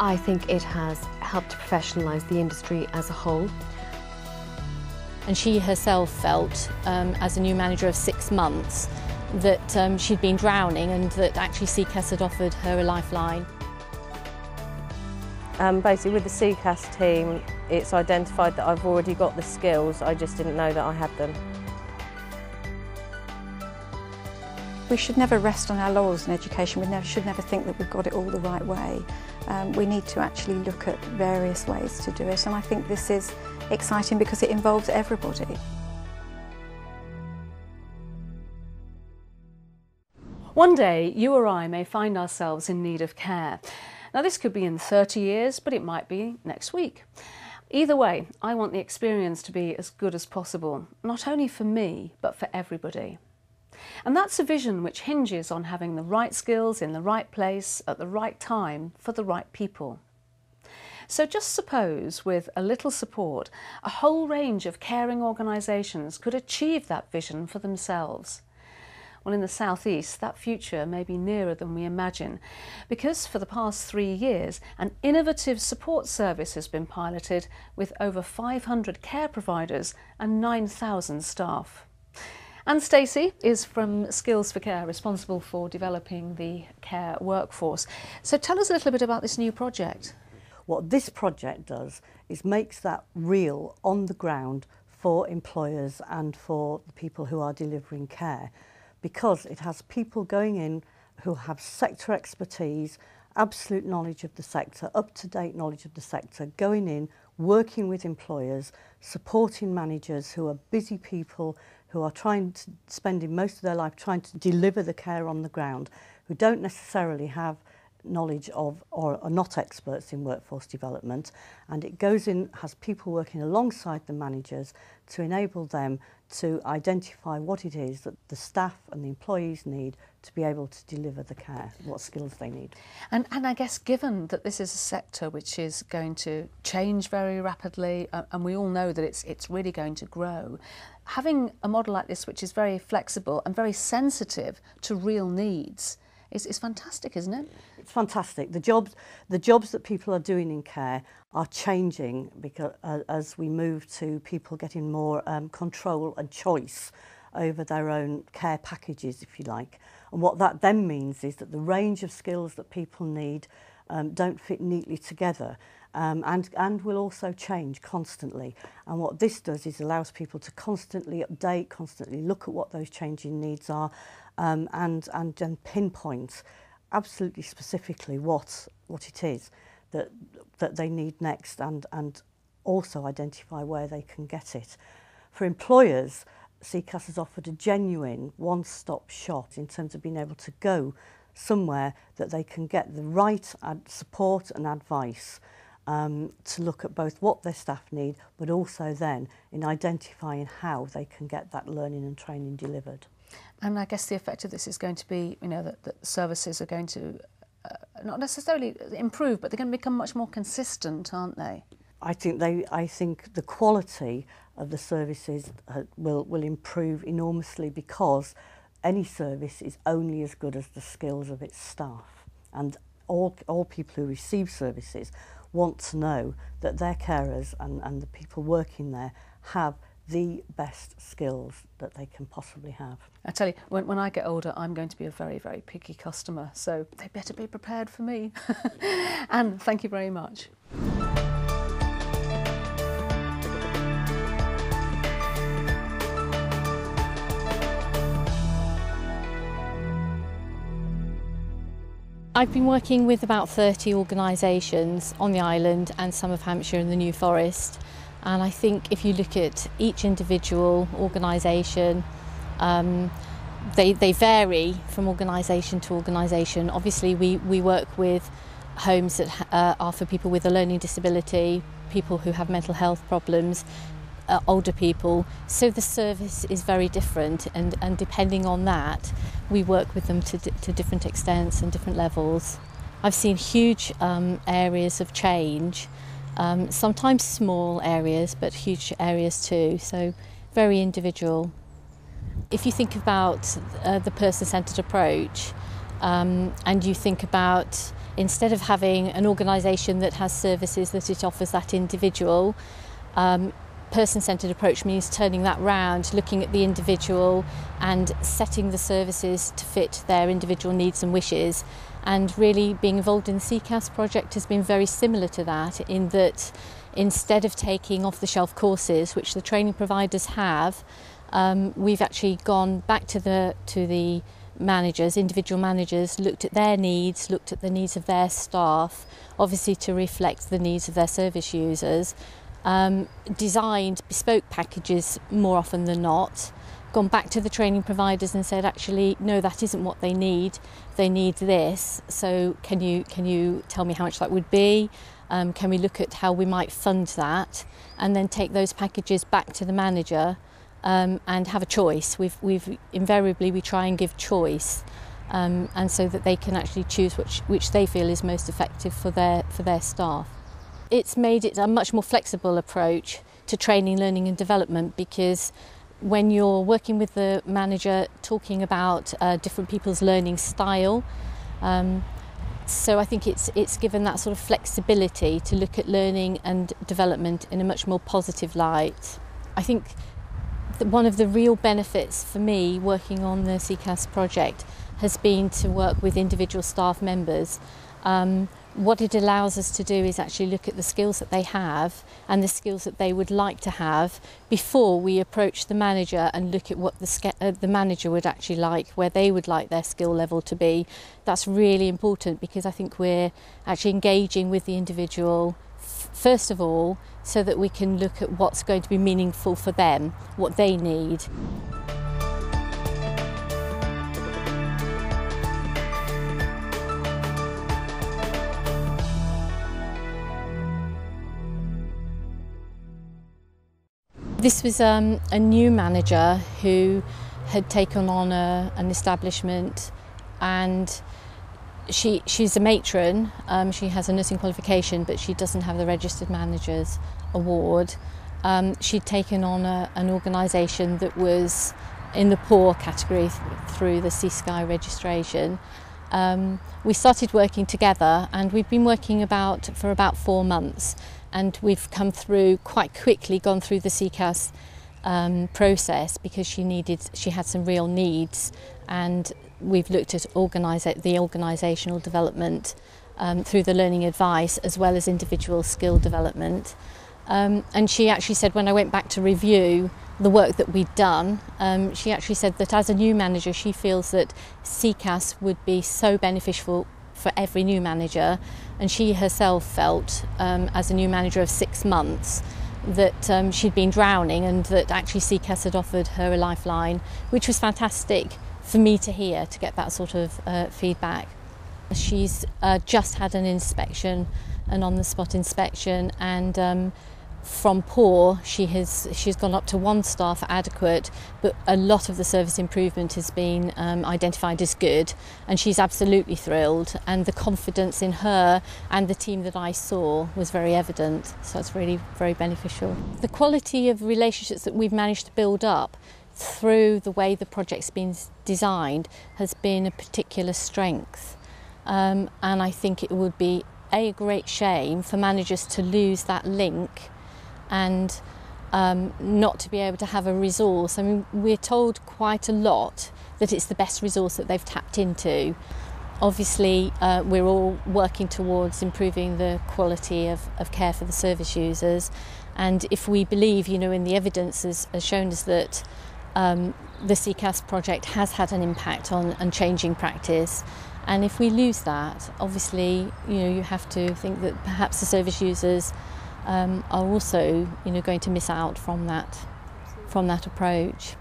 I think it has helped to professionalise the industry as a whole. And she herself felt, as a new manager of 6 months, that she'd been drowning and that actually SECAS had offered her a lifeline. Basically with the SECAS team, it's identified that I've already got the skills, I just didn't know that I had them. We should never rest on our laurels in education. We should never think that we've got it all the right way. We need to actually look at various ways to do it, and I think this is exciting because it involves everybody. One day, you or I may find ourselves in need of care. Now, this could be in 30 years, but it might be next week. Either way, I want the experience to be as good as possible, not only for me, but for everybody. And that's a vision which hinges on having the right skills in the right place at the right time for the right people. So just suppose, with a little support, a whole range of caring organisations could achieve that vision for themselves. Well, in the South East, that future may be nearer than we imagine, because for the past 3 years, an innovative support service has been piloted with over 500 care providers and 9,000 staff. And Stacey is from Skills for Care, responsible for developing the care workforce. So tell us a little bit about this new project. What this project does is makes that real on the ground for employers and for the people who are delivering care, because it has people going in who have sector expertise, absolute knowledge of the sector, up-to-date knowledge of the sector, going in, working with employers, supporting managers who are busy people who are spending most of their life trying to deliver the care on the ground, who don't necessarily have knowledge of or are not experts in workforce development, and it goes in, has people working alongside the managers to enable them to identify what it is that the staff and the employees need to be able to deliver the care, what skills they need. And I guess given that this is a sector which is going to change very rapidly, and we all know that it's really going to grow, having a model like this which is very flexible and very sensitive to real needs is fantastic, isn't it? It's fantastic. The jobs that people are doing in care are changing because as we move to people getting more control and choice over their own care packages, if you like. And what that then means is that the range of skills that people need don't fit neatly together. And will also change constantly. And what this does is allows people to constantly update, constantly look at what those changing needs are, and then pinpoint absolutely specifically what it is that they need next, and also identify where they can get it. For employers, SECAS has offered a genuine one-stop shop in terms of being able to go somewhere that they can get the right support and advice to look at both what their staff need, but also then in identifying how they can get that learning and training delivered. And I guess the effect of this is going to be, you know, that services are going to not necessarily improve, but they're going to become much more consistent, aren't they? I think the quality of the services will improve enormously, because any service is only as good as the skills of its staff, and all people who receive services want to know that their carers and the people working there have the best skills that they can possibly have. I tell you, when I get older, I'm going to be a very, very picky customer, so they better be prepared for me. Anne, thank you very much. I've been working with about 30 organisations on the island and some of Hampshire and the New Forest, and I think if you look at each individual organisation, they vary from organisation to organisation. Obviously we work with homes that are for people with a learning disability, people who have mental health problems, older people, so the service is very different, and depending on that we work with them to different extents and different levels. I've seen huge areas of change, sometimes small areas but huge areas too, so very individual. If you think about the person-centred approach, and you think about instead of having an organisation that has services that it offers that individual, person-centred approach means turning that round, looking at the individual and setting the services to fit their individual needs and wishes. And really being involved in the SECAS project has been very similar to that, in that instead of taking off-the-shelf courses, which the training providers have, we've actually gone back to the managers, individual managers, looked at their needs, looked at the needs of their staff, obviously to reflect the needs of their service users, designed bespoke packages more often than not, gone back to the training providers and said, actually, no, that isn't what they need this, so can you tell me how much that would be? Can we look at how we might fund that, and then take those packages back to the manager and have a choice. We've invariably we try and give choice, and so that they can actually choose which they feel is most effective for their staff. It's made it a much more flexible approach to training, learning and development, because when you're working with the manager, talking about different people's learning style, so I think it's given that sort of flexibility to look at learning and development in a much more positive light. I think that one of the real benefits for me working on the SECAS project has been to work with individual staff members. What it allows us to do is actually look at the skills that they have and the skills that they would like to have before we approach the manager and look at what the manager would actually like, where they would like their skill level to be. That's really important, because I think we're actually engaging with the individual first of all, so that we can look at what's going to be meaningful for them, what they need. This was a new manager who had taken on an establishment, and she's a matron. She has a nursing qualification, but she doesn't have the Registered Managers Award. She'd taken on an organisation that was in the poor category through the SECAS registration. We started working together, and we've been working for about 4 months, and we've come through quite quickly, gone through the SECAS process, because she had some real needs, and we've looked at the organisational development through the learning advice as well as individual skill development. And she actually said, when I went back to review the work that we'd done, she actually said that as a new manager she feels that SECAS would be so beneficial for every new manager, and she herself felt as a new manager of 6 months that she'd been drowning, and that actually SECAS had offered her a lifeline, which was fantastic for me to hear, to get that sort of feedback. She's just had an inspection, an on-the-spot inspection, and from poor she's gone up to 1 star for adequate, but a lot of the service improvement has been identified as good, and she's absolutely thrilled, and the confidence in her and the team that I saw was very evident, so it's really very beneficial. The quality of relationships that we've managed to build up through the way the project's been designed has been a particular strength, and I think it would be a great shame for managers to lose that link and not to be able to have a resource. I mean, we're told quite a lot that it's the best resource that they've tapped into. Obviously, we're all working towards improving the quality of care for the service users, and if we believe, in the evidence has shown us that the SECAS project has had an impact on changing practice, and if we lose that, obviously, you have to think that perhaps the service users are also, going to miss out from that approach.